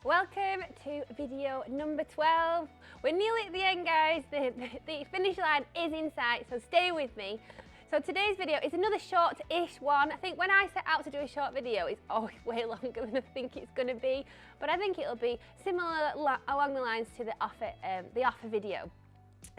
Welcome to video number 12. We're nearly at the end, guys. The finish line is in sight, so stay with me. So today's video is another short-ish one. I think when I set out to do a short video, it's always way longer than I think it's going to be, but I think it'll be similar along the lines to the offer video.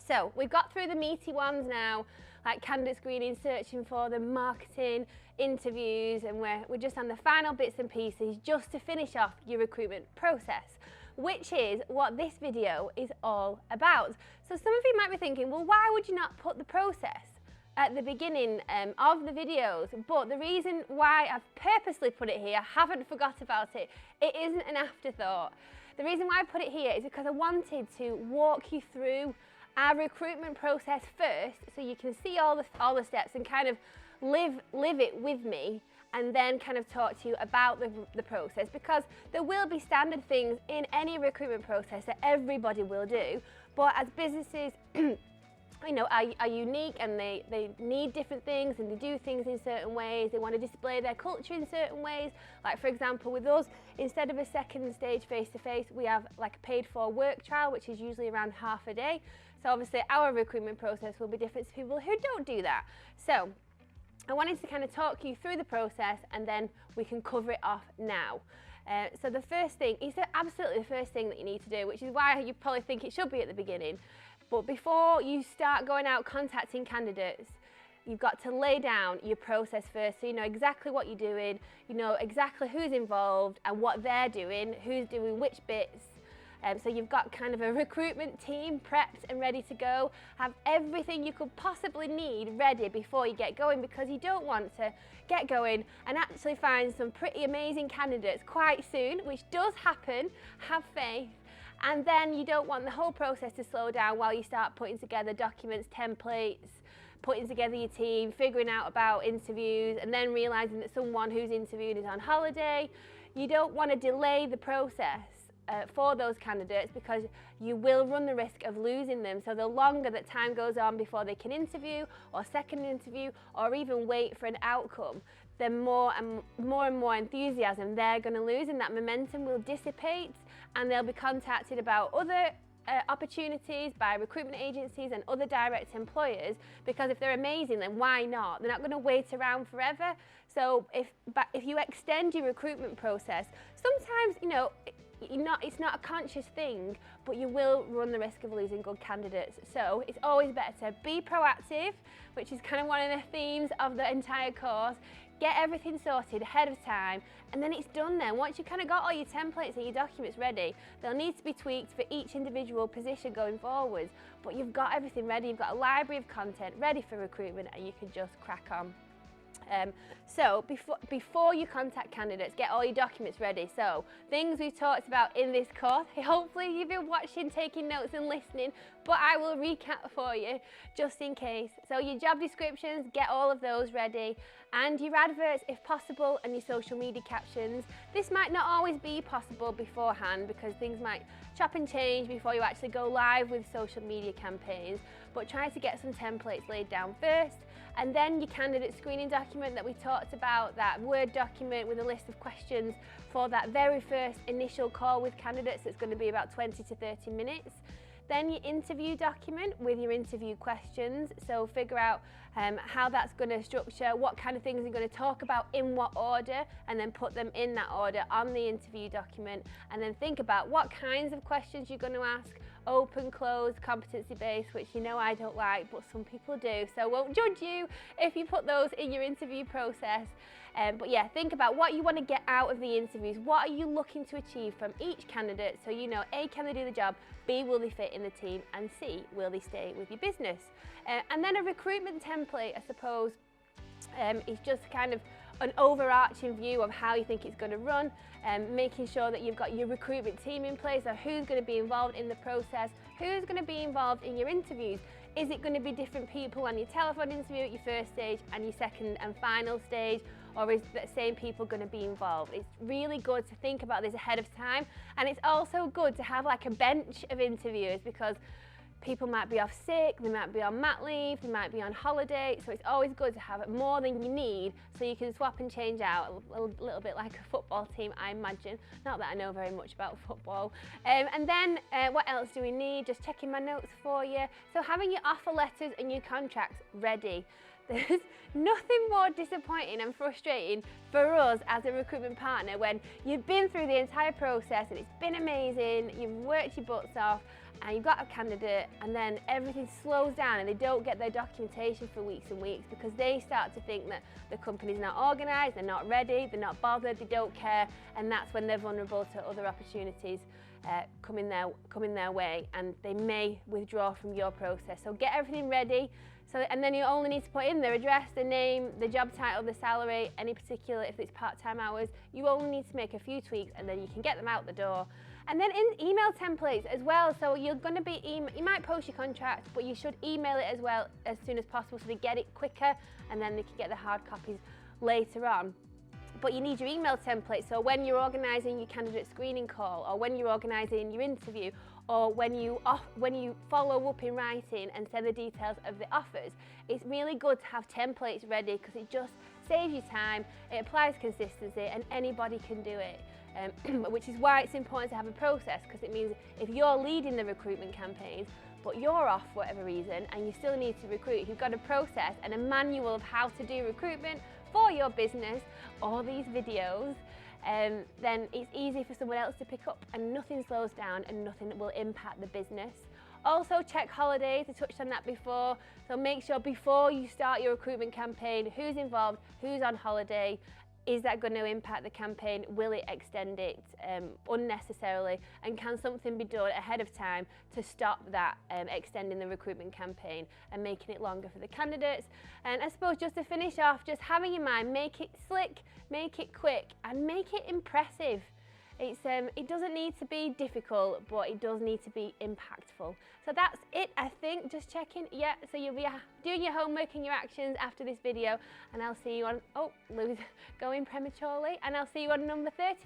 So we've got through the meaty ones now, like candidate screening, searching for them, marketing, interviews, and we're just on the final bits and pieces just to finish off your recruitment process, which is what this video is all about. So some of you might be thinking, well, why would you not put the process at the beginning of the videos? But the reason why I've purposely put it here, I haven't forgot about it, it isn't an afterthought. The reason why I put it here is because I wanted to walk you through our recruitment process first, so you can see all the steps and kind of live it with me, and then kind of talk to you about the process, because there will be standard things in any recruitment process that everybody will do, but as businesses you know, are unique, and they need different things, and they do things in certain ways. They want to display their culture in certain ways. Like, for example, with us, instead of a second stage face-to-face, we have like a paid-for work trial, which is usually around half a day. So obviously our recruitment process will be different to people who don't do that. So I wanted to kind of talk you through the process, and then we can cover it off now. So the first thing is absolutely the first thing that you need to do, which is why you probably think it should be at the beginning. But before you start going out contacting candidates, you've got to lay down your process first, so you know exactly what you're doing, you know exactly who's involved and what they're doing, who's doing which bits. So you've got kind of a recruitment team prepped and ready to go. Have everything you could possibly need ready before you get going, because you don't want to get going and actually find some pretty amazing candidates quite soon, which does happen. Have faith. And then you don't want the whole process to slow down while you start putting together documents, templates, putting together your team, figuring out about interviews, and then realizing that someone who's interviewed is on holiday. You don't want to delay the process for those candidates, because you will run the risk of losing them. So the longer that time goes on before they can interview, or second interview, or even wait for an outcome, the more and more enthusiasm they're going to lose, and that momentum will dissipate, and they'll be contacted about other opportunities by recruitment agencies and other direct employers, because if they're amazing, then why not? They're not going to wait around forever. So if you extend your recruitment process, sometimes, you know, it's not a conscious thing, but you will run the risk of losing good candidates. So it's always better to be proactive, which is kind of one of the themes of the entire course. Get everything sorted ahead of time, and then it's done then. Once you've kind of got all your templates and your documents ready, they'll need to be tweaked for each individual position going forwards, but you've got everything ready. You've got a library of content ready for recruitment, and you can just crack on. So before you contact candidates, get all your documents ready. So things we've talked about in this course, hopefully you've been watching, taking notes and listening, but I will recap for you just in case. So your job descriptions, get all of those ready, and your adverts if possible, and your social media captions. This might not always be possible beforehand, because things might chop and change before you actually go live with social media campaigns, but try to get some templates laid down first. And then your candidate screening document that we talked about, that Word document with a list of questions for that very first initial call with candidates, that's going to be about 20 to 30 minutes. Then your interview document with your interview questions, so figure out how that's going to structure, what kind of things you're going to talk about in what order, and then put them in that order on the interview document, and then think about what kinds of questions you're going to ask. Open, closed, competency-based, which you know I don't like, but some people do, so I won't judge you if you put those in your interview process. But yeah, think about what you want to get out of the interviews. What are you looking to achieve from each candidate, so you know, A, can they do the job, B, will they fit in the team, and C, will they stay with your business? And then a recruitment template, I suppose, is just kind of an overarching view of how you think it's going to run, making sure that you've got your recruitment team in place, or who's going to be involved in the process, who's going to be involved in your interviews. Is it going to be different people on your telephone interview at your first stage and your second and final stage, or is the same people going to be involved? It's really good to think about this ahead of time, and it's also good to have like a bench of interviewers, because People might be off sick, they might be on mat leave, they might be on holiday, so it's always good to have more than you need so you can swap and change out, a little bit like a football team, I imagine. Not that I know very much about football. And then what else do we need? Just checking my notes for you. So having your offer letters and your contracts ready. There's nothing more disappointing and frustrating for us as a recruitment partner when you've been through the entire process and it's been amazing, you've worked your butts off, and you've got a candidate, and then everything slows down and they don't get their documentation for weeks and weeks because they start to think that the company's not organised, they're not ready, they're not bothered, they don't care, and that's when they're vulnerable to other opportunities coming their way, and they may withdraw from your process. So get everything ready. So, and then you only need to put in their address, the name, the job title, the salary, any particular, if it's part-time hours. You only need to make a few tweaks and then you can get them out the door. And then in email templates as well. So you're going to be, you might post your contract, but you should email it as well as soon as possible so they get it quicker and then they can get the hard copies later on. But you need your email template, so when you're organising your candidate screening call, or when you're organising your interview, or when you follow up in writing and send the details of the offers, it's really good to have templates ready because it just saves you time, it applies consistency, and anybody can do it. Which is why it's important to have a process, because it means if you're leading the recruitment campaigns, but you're off for whatever reason and you still need to recruit, you've got a process and a manual of how to do recruitment for your business, or these videos, then it's easy for someone else to pick up and nothing slows down and nothing will impact the business. Also check holidays, I touched on that before, so make sure before you start your recruitment campaign who's involved, who's on holiday. Is that going to impact the campaign? Will it extend it unnecessarily? And can something be done ahead of time to stop that extending the recruitment campaign and making it longer for the candidates? And I suppose just to finish off, just having in mind, make it slick, make it quick, and make it impressive. It doesn't need to be difficult, but it does need to be impactful. So that's it, I think. Just checking. Yeah, so you'll be doing your homework and your actions after this video, and I'll see you on, Lou's going prematurely, and I'll see you on number 13.